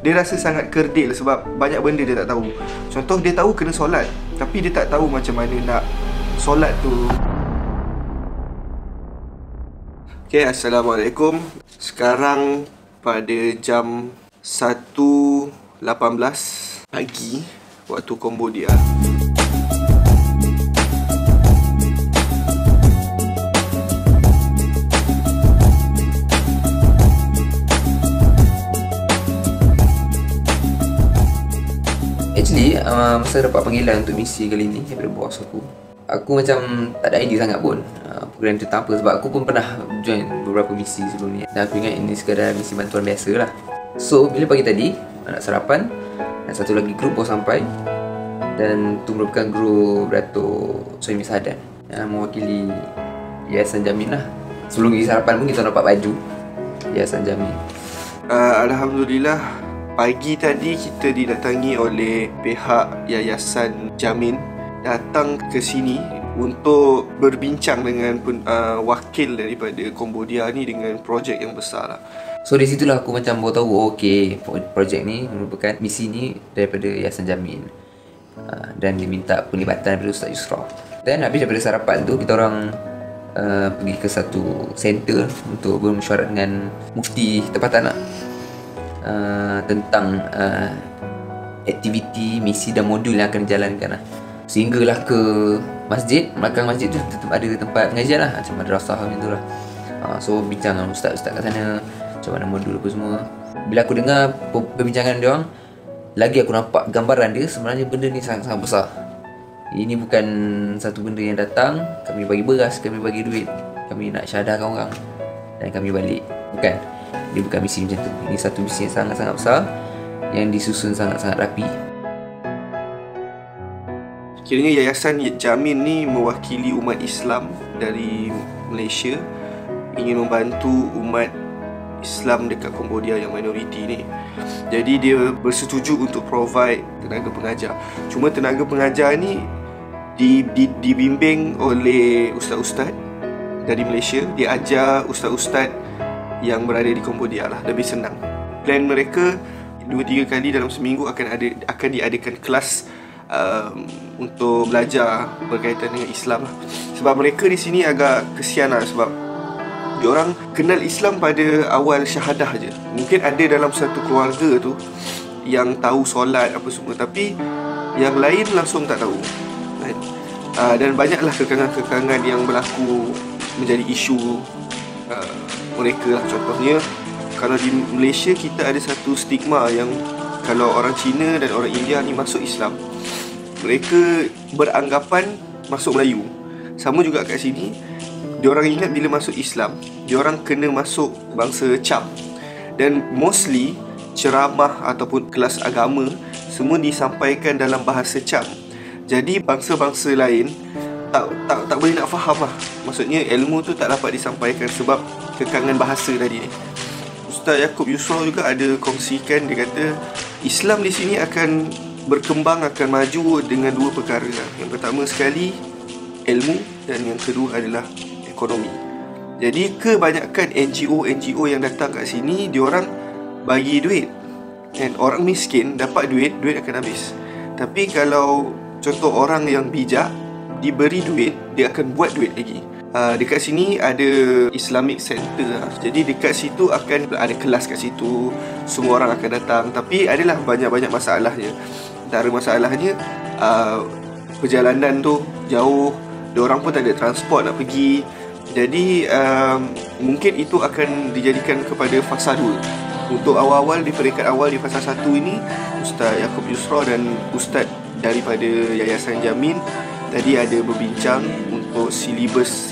dia rasa sangat kerdil sebab banyak benda dia tak tahu. Contoh, dia tahu kena solat, tapi dia tak tahu macam mana nak solat tu. Okay, Assalamualaikum. Sekarang pada jam 1.18 pagi waktu Cambodia. Actually, masa dapat panggilan untuk misi kali ni daripada bos aku macam tak ada idea sangat pun program tu apa, sebab aku pun pernah join beberapa misi sebelum ni dan aku ingat ini sekadar misi bantuan biasa lah. So, bila pagi tadi nak sarapan dan satu lagi grup baru sampai, dan tu merupakan grup Dato' Soimi Sahadan yang mewakili Yayasan Jamin lah. Sebelum pergi sarapan pun kita dapat baju Yayasan Jamin. Alhamdulillah, pagi tadi kita didatangi oleh pihak Yayasan Jamin datang ke sini untuk berbincang dengan wakil daripada Cambodia ni dengan projek yang besar lah. So di situlah aku macam baru tahu, okey, projek ni merupakan misi ni daripada Yayasan Jamin dan diminta pelibatan daripada Ustaz Yusra. Dan habis daripada sarapan tu, kita orang pergi ke satu center untuk bermesyuarat dengan mufti tempatan lah, tentang aktiviti, misi dan modul yang akan dijalankan lah. Sehinggalah ke masjid. Belakang masjid tu ada tempat pengajian lah, macam madrasah macam tu lah. So bincang dengan ustaz-ustaz kat sana, macam mana modul apa semua. Bila aku dengar perbincangan dia orang, lagi aku nampak gambaran dia. Sebenarnya benda ni sangat-sangat besar. Ini bukan satu benda yang datang, kami bagi beras, kami bagi duit, kami nak syahadahkan orang dan kami balik. Bukan. Dia bukan misi macam tu. Ini satu misi yang sangat-sangat besar, yang disusun sangat-sangat rapi. Kiranya Yayasan Jamin ni mewakili umat Islam dari Malaysia, ingin membantu umat Islam dekat Cambodia yang minoriti ni. Jadi dia bersetuju untuk provide tenaga pengajar. Cuma tenaga pengajar ni dibimbing oleh ustaz-ustaz dari Malaysia. Dia ajar ustaz-ustaz yang berada di Cambodia lah, lebih senang. Plan mereka 2-3 kali dalam seminggu akan diadakan kelas untuk belajar berkaitan dengan Islam lah. Sebab mereka di sini agak kesian lah, sebab diorang kenal Islam pada awal syahadah je. Mungkin ada dalam satu keluarga tu yang tahu solat apa semua, tapi yang lain langsung tak tahu. Dan banyaklah kekangan-kekangan yang berlaku menjadi isu mereka lah. Contohnya, kalau di Malaysia kita ada satu stigma yang kalau orang Cina dan orang India ni masuk Islam, mereka beranggapan masuk Melayu. Sama juga kat sini, diorang ingat bila masuk Islam, diorang kena masuk bangsa Cham. Dan mostly ceramah ataupun kelas agama semua disampaikan dalam bahasa Cham. Jadi bangsa-bangsa lain tak boleh nak faham lah. Maksudnya ilmu tu tak dapat disampaikan sebab kekangan bahasa tadi ni. Ustaz Yaakob Yusra juga ada kongsikan, dia kata Islam di sini akan berkembang, akan maju dengan dua perkara. Yang pertama sekali ilmu, dan yang kedua adalah ekonomi. Jadi kebanyakan NGO yang datang kat sini, diorang bagi duit, dan orang miskin dapat duit akan habis. Tapi kalau contoh orang yang bijak diberi duit, dia akan buat duit lagi. Dekat sini ada Islamic Center lah. Jadi dekat situ akan ada kelas kat situ, semua orang akan datang. Tapi adalah banyak-banyak masalahnya. Antara masalahnya perjalanan tu jauh, diorang pun tak ada transport nak pergi. Jadi mungkin itu akan dijadikan kepada fasa 2. Untuk awal-awal, di peringkat awal di fasa 1 ini, Ustaz Yaakob Yusra dan Ustaz daripada Yayasan Jamin tadi ada berbincang untuk silibus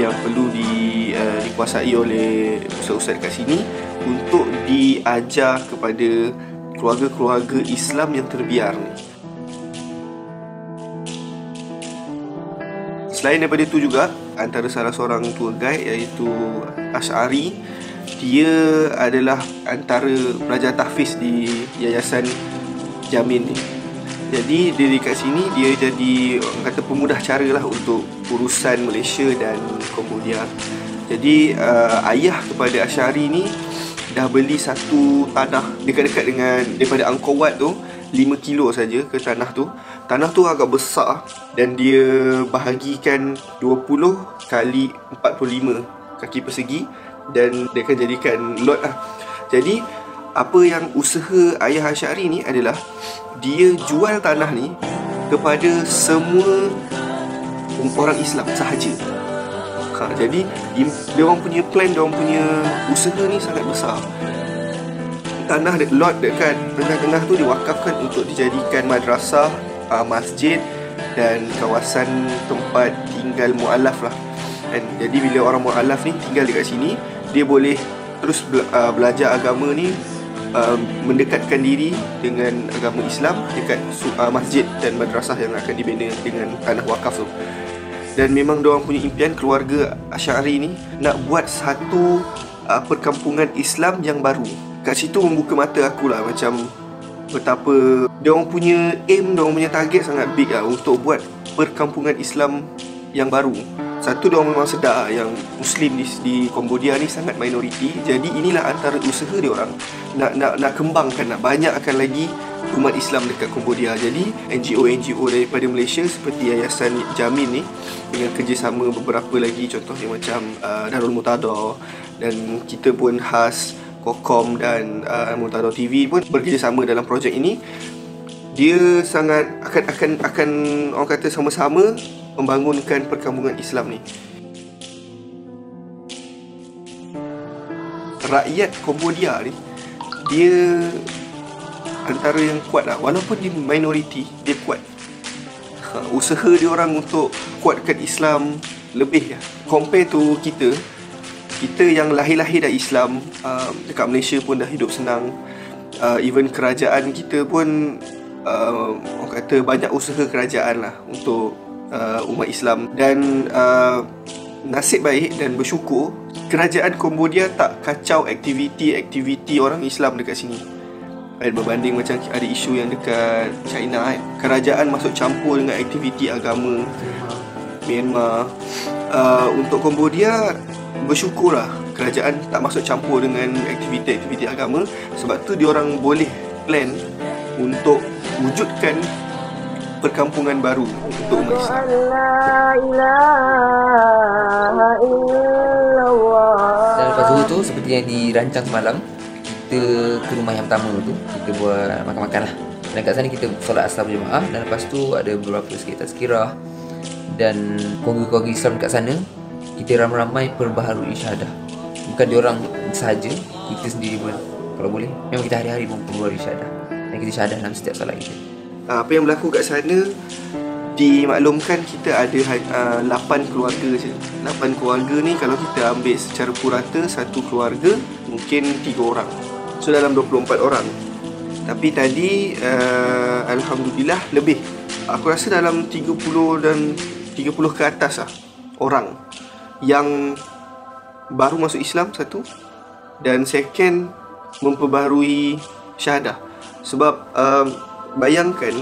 yang perlu dikuasai oleh ustaz-ustaz kat sini untuk diajar kepada keluarga-keluarga Islam yang terbiar ni. Selain daripada itu juga, antara salah seorang tour guide iaitu Asy'ari, dia adalah antara pelajar tahfiz di Yayasan Jamin ni. Jadi dia dekat sini, dia jadi orang kata pemudah cara lah untuk urusan Malaysia dan Cambodia. Jadi ayah kepada Asy'ari ni dah beli satu tanah dekat-dekat dengan daripada Angkor Wat tu 5 kilo saja ke tanah tu. Tanah tu agak besar dan dia bahagikan 20 kali 45 kaki persegi dan dia akan jadikan lot lah. Jadi apa yang usaha Ayah Asy'ari ni adalah dia jual tanah ni kepada semua orang Islam sahaja. Jadi dia orang punya plan, dia orang punya usaha ni sangat besar. Tanah lot dekat tengah-tengah tu diwakafkan untuk dijadikan madrasah, masjid dan kawasan tempat tinggal mu'alaf lah. And jadi bila orang mu'alaf ni tinggal dekat sini, dia boleh terus belajar agama ni, mendekatkan diri dengan agama Islam dekat masjid dan madrasah yang akan dibina dengan tanah wakaf tu. Dan memang diorang punya impian keluarga Asy'ari ni nak buat satu perkampungan Islam yang baru. Kat situ membuka mata aku lah, macam betapa diorang punya aim, diorang punya target sangat big lah untuk buat perkampungan Islam yang baru. Satu, diorang memang sedar yang Muslim di Cambodia ni sangat minoriti. Jadi inilah antara usaha diorang nak kembangkan, nak banyakkan lagi umat Islam dekat Cambodia. Jadi NGO daripada Malaysia seperti Yayasan Jamin ni dengan kerjasama beberapa lagi, contohnya macam Darul Murtadah, dan kita pun khas Kokom dan Murtadah TV pun bekerjasama dalam projek ini. Dia sangat akan orang kata sama-sama membangunkan perkampungan Islam ni. Rakyat Cambodia ni dia antara yang kuat lah. Walaupun dia minoriti, dia kuat. Usaha dia orang untuk kuatkan Islam lebih lah compare to kita yang lahir-lahir dah Islam. Dekat Malaysia pun dah hidup senang. Even kerajaan kita pun orang kata banyak usaha kerajaan lah untuk umat Islam. Dan nasib baik dan bersyukur kerajaan Cambodia tak kacau aktiviti orang Islam dekat sini. Berbanding macam ada isu yang dekat China, kerajaan masuk campur dengan aktiviti agama Myanmar. Untuk Cambodia, bersyukurlah kerajaan tak masuk campur dengan aktiviti agama. Sebab tu diorang boleh plan untuk wujudkan perkampungan baru untuk umat Islam. Dan lepas zuhur tu, seperti yang dirancang semalam, kita ke rumah yang pertama tu, kita buat makan-makan lah. Dan kat sana kita solat asar berjemaah. Dan lepas tu ada beberapa sikit tazkirah dan keluarga-keluarga Islam kat sana. Kita ramai-ramai perbaharui syahadah. Bukan diorang sahaja, kita sendiri pun kalau boleh, memang kita hari-hari memperbaharui syahadah. Dan kita syahadah dalam setiap solat kita. Apa yang berlaku kat sana, dimaklumkan kita ada 8 keluarga je. 8 keluarga ni kalau kita ambil secara purata, satu keluarga mungkin 3 orang. So dalam 24 orang. Tapi tadi alhamdulillah lebih. Aku rasa dalam 30 dan 30 ke atas lah orang yang baru masuk Islam, satu. Dan second, memperbaharui syahadah. Sebab bayangkan,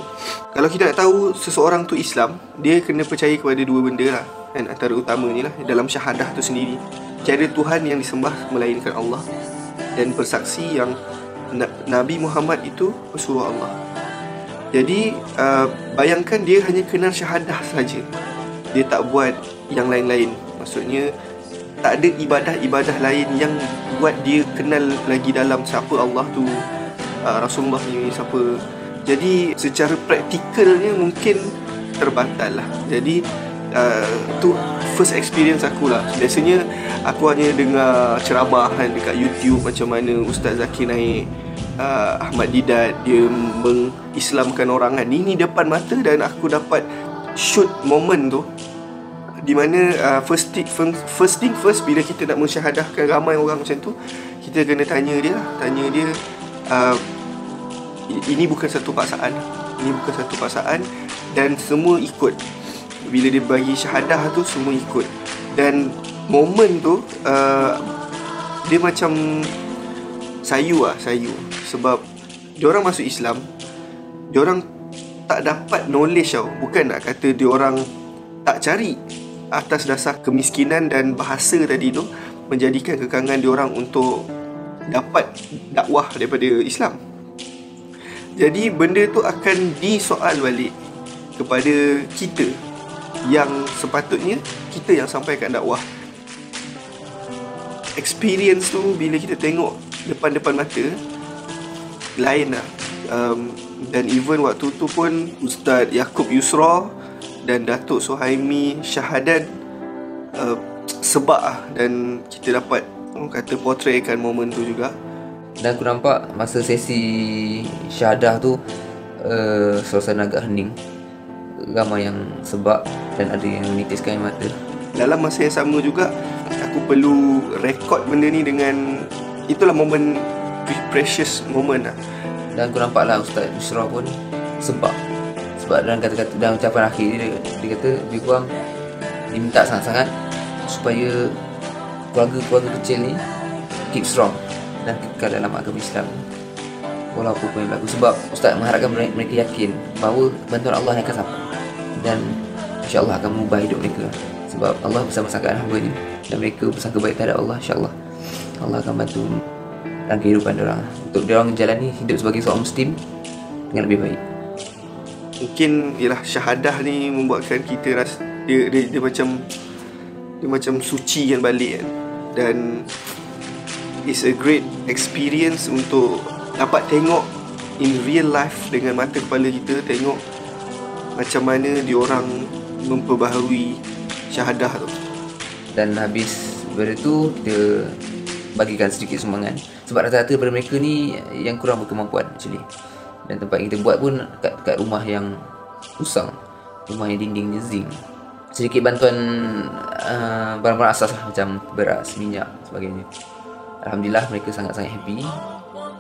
kalau kita nak tahu seseorang tu Islam, dia kena percaya kepada 2 benda lah, kan? Antara utama ni lah dalam syahadah tu sendiri, tiada Tuhan yang disembah melainkan Allah, dan bersaksi yang Nabi Muhammad itu pesuruh Allah. Jadi bayangkan dia hanya kenal syahadah saja, dia tak buat yang lain-lain. Maksudnya tak ada ibadah-ibadah lain yang buat dia kenal lagi dalam siapa Allah tu, Rasulullah ni siapa. Jadi secara praktikalnya mungkin terbatal lah. Jadi tu first experience aku lah. Biasanya aku hanya dengar ceramah kan dekat YouTube, macam mana Ustaz Zakir Naik, Ahmad Didat, dia mengislamkan orang kan. Ini depan mata dan aku dapat shoot moment tu, di mana first thing first, bila kita nak mensyahadahkan ramai orang macam tu, kita kena tanya dia ini bukan satu paksaan. Ini bukan satu paksaan. Dan semua ikut. Bila dia bagi syahadah tu, semua ikut. Dan momen tu dia macam sayu. Sebab diorang masuk Islam, diorang tak dapat knowledge tau. Bukan nak kata diorang tak cari, atas dasar kemiskinan dan bahasa tadi tu menjadikan kekangan diorang untuk dapat dakwah daripada Islam. Jadi benda tu akan disoal balik kepada kita, yang sepatutnya kita yang sampaikan dakwah. Experience tu bila kita tengok depan-depan mata lain lah. Dan even waktu tu pun Ustaz Yaakob Yusra dan Datuk Suhaimi Syahadan sebab lah, dan kita dapat kata portraykan momen tu juga. Dan aku nampak masa sesi syahadah tu suasana agak hening, ramai yang sebab dan ada yang menitiskan air mata. Dalam masa yang sama juga aku perlu rekod benda ni dengan, itulah momen precious moment lah. Dan aku nampak lah Ustaz Yusra pun sebab dalam kata-kata, dalam ucapan akhir dia kata lebih kurang dia minta sangat-sangat supaya keluarga-keluarga kecil ni keep strong dan kekal dalam agama Islam walaupun apa yang berlaku. Sebab Ustaz mengharapkan mereka yakin bahawa bantuan Allah akan sampai dan insya-Allah akan mengubah hidup mereka. Sebab Allah bersama-sama hamba-Nya dan mereka bersangka baik terhadap Allah, insya-Allah Allah akan bantu dalam kehidupan diorang untuk diorang menjalani hidup sebagai seorang Muslim dengan lebih baik. Mungkin ialah syahadah ni membuatkan kita rasa dia macam suci kan balik kan. Dan it's a great experience untuk dapat tengok in real life dengan mata kepala kita, tengok macam mana diorang memperbaharui syahadah tu. Dan habis benda tu kita bagikan sedikit sumbangan, sebab rata-rata daripada mereka ni yang kurang berkemampuan actually. Dan tempat yang kita buat pun kat rumah yang usang, rumah yang dindingnya zinc. Sedikit bantuan barang-barang asas lah, macam beras, minyak sebagainya. Alhamdulillah mereka sangat-sangat happy.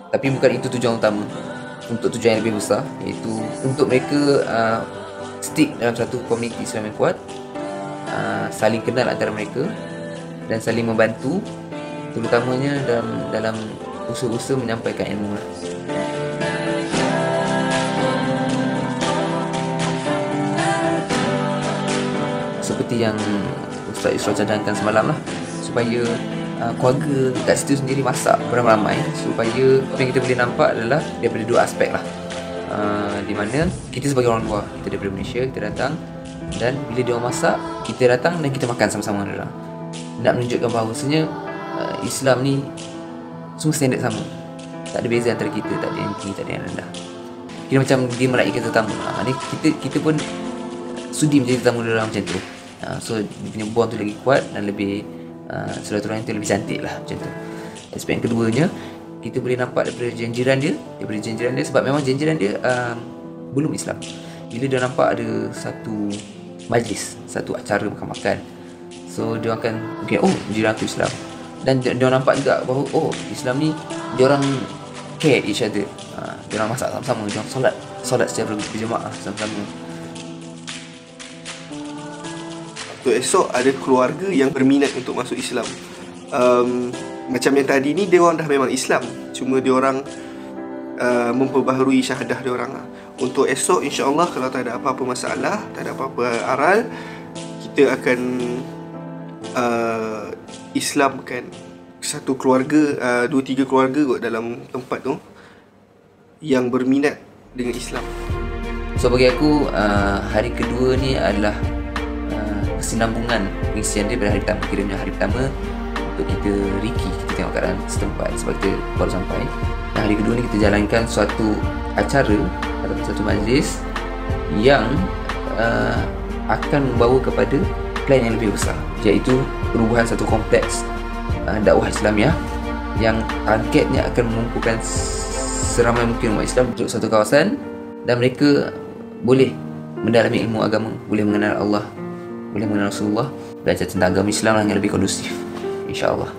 Tapi bukan itu tujuan utama. Untuk tujuan yang lebih besar, iaitu untuk mereka stick dalam satu komuniti Islam yang kuat, saling kenal antara mereka dan saling membantu, terutamanya dalam usaha-usaha menyampaikan ilmu lah. Seperti yang Ustaz Yusra cadangkan semalam lah, supaya keluarga kat situ sendiri masak beramai-ramai, supaya apa yang kita boleh nampak adalah daripada dua aspek lah. Di mana kita sebagai orang luar, kita daripada Malaysia, kita datang, dan bila dia orang masak, kita datang dan kita makan sama-sama dengan dia. Nak menunjukkan bahawasanya Islam ni semua standard sama, tak ada beza antara kita, tak ada yang tinggi, tak ada yang rendah. Kira macam dia meraihkan tetamu. Ni kita pun sudi menjadi tetamu dia orang macam tu. So dia punya bond tu lagi kuat dan lebih silaturahmi tu lebih cantik lah macam tu. Aspek yang keduanya, kita boleh nampak daripada jiran dia, sebab memang jiran dia belum Islam. Bila dia nampak ada satu majlis, satu acara makan-makan, so dia akan okay, oh jiran aku Islam. Dan dia nampak juga bahawa oh Islam ni dia orang care each other. Dia orang masak sama-sama, dia orang solat secara berjemaah sama-sama. Esok ada keluarga yang berminat untuk masuk Islam. Macam yang tadi ni, dia orang dah memang Islam, cuma dia orang memperbaharui syahadah dia orang lah. Untuk esok insya-Allah, kalau tak ada apa-apa masalah, tak ada apa-apa aral, kita akan Islamkan satu keluarga, 2-3 keluarga kot dalam tempat tu yang berminat dengan Islam. So bagi aku hari kedua ni adalah kesinambungan pengisian dia pada hari pertama. Kiranya hari pertama untuk kita Riki, kita tengok keadaan setempat sebab kita baru sampai. Dan hari kedua ni kita jalankan suatu acara ataupun satu majlis yang akan membawa kepada plan yang lebih besar, iaitu perubahan satu kompleks dakwah Islamiah yang targetnya akan mengumpulkan seramai mungkin umat Islam untuk satu kawasan, dan mereka boleh mendalami ilmu agama, boleh mengenal Allah, boleh mengenal Rasulullah, belajar tentang agama Islam yang lebih kondusif, insya-Allah.